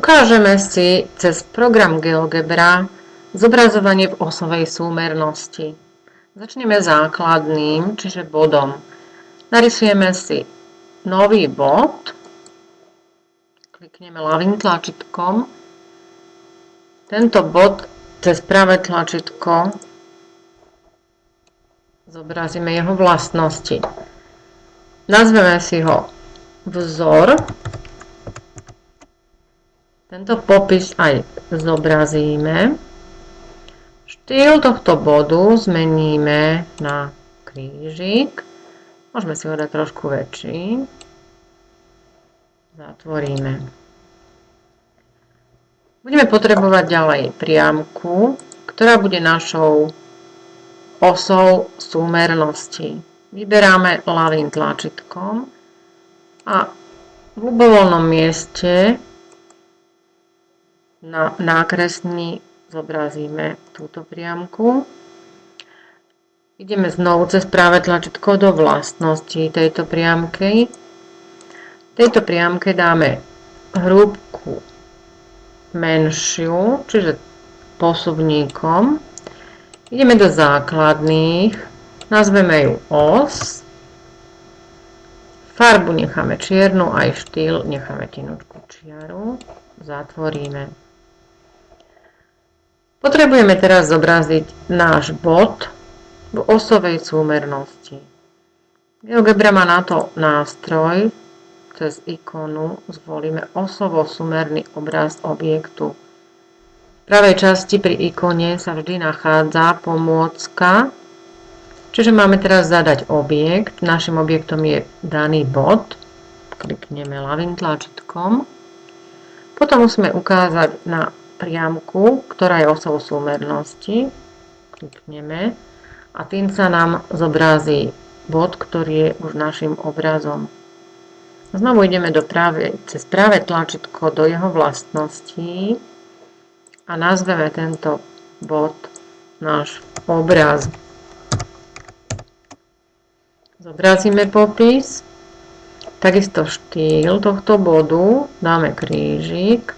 Ukážeme si cez program GeoGebra zobrazovanie v osovej súmernosti. Začneme základným, čiže bodom. Narysujeme si nový bod, klikneme ľavým tlačítkom. Tento bod cez pravé tlačítko zobrazíme jeho vlastnosti. Nazveme si ho vzor. Tento popis aj zobrazíme. Štýl tohto bodu zmeníme na krížik. Môžeme si ho dať trošku väčší. Zatvoríme. Budeme potrebovať ďalej priamku, ktorá bude našou osou súmernosti. Vyberáme ľavým tlačítkom a v ľubovoľnom mieste na nákresni zobrazíme túto priamku. Ideme znovu cez práve tlačítko do vlastností tejto priamky. Tejto priamke dáme hrúbku menšiu, čiže posuvníkom. Ideme do základných, nazveme ju os. Farbu necháme čiernu, aj štýl necháme tenučku čiaru. Zatvoríme. Potrebujeme teraz zobraziť náš bod v osovej súmernosti. GeoGebra má na to nástroj. Cez ikonu zvolíme osovo-súmerný obraz objektu. V pravej časti pri ikone sa vždy nachádza pomôcka. Čiže máme teraz zadať objekt. Našim objektom je daný bod. Klikneme ľavým tlačítkom. Potom musíme ukázať na priamku, ktorá je osou súmernosti. Klikneme a tým sa nám zobrazí bod, ktorý je už našim obrazom. Znovu ideme cez práve tlačítko do jeho vlastností a nazveme tento bod náš obraz. Zobrazíme popis, takisto štýl tohto bodu, dáme krížik.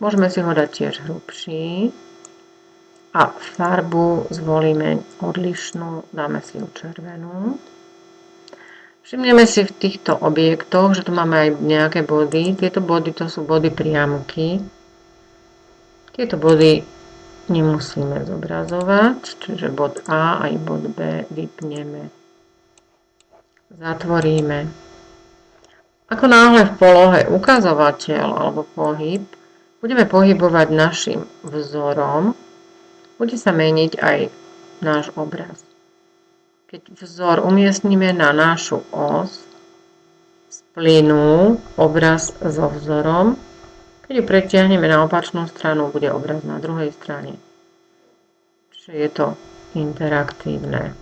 Môžeme si ho dať tiež hrubší a farbu zvolíme odlišnú, dáme si ju červenú. Všimneme si v týchto objektoch, že tu máme aj nejaké body. Tieto body to sú body priamky. Tieto body nemusíme zobrazovať, čiže bod A aj bod B vypneme. Zatvoríme. Ako náhle v polohe ukazovateľ alebo pohyb budeme pohybovať našim vzorom, bude sa meniť aj náš obraz. Keď vzor umiestnime na našu os, splynú obraz so vzorom. Keď ju pretiahneme na opačnú stranu, bude obraz na druhej strane. Čiže je to interaktívne.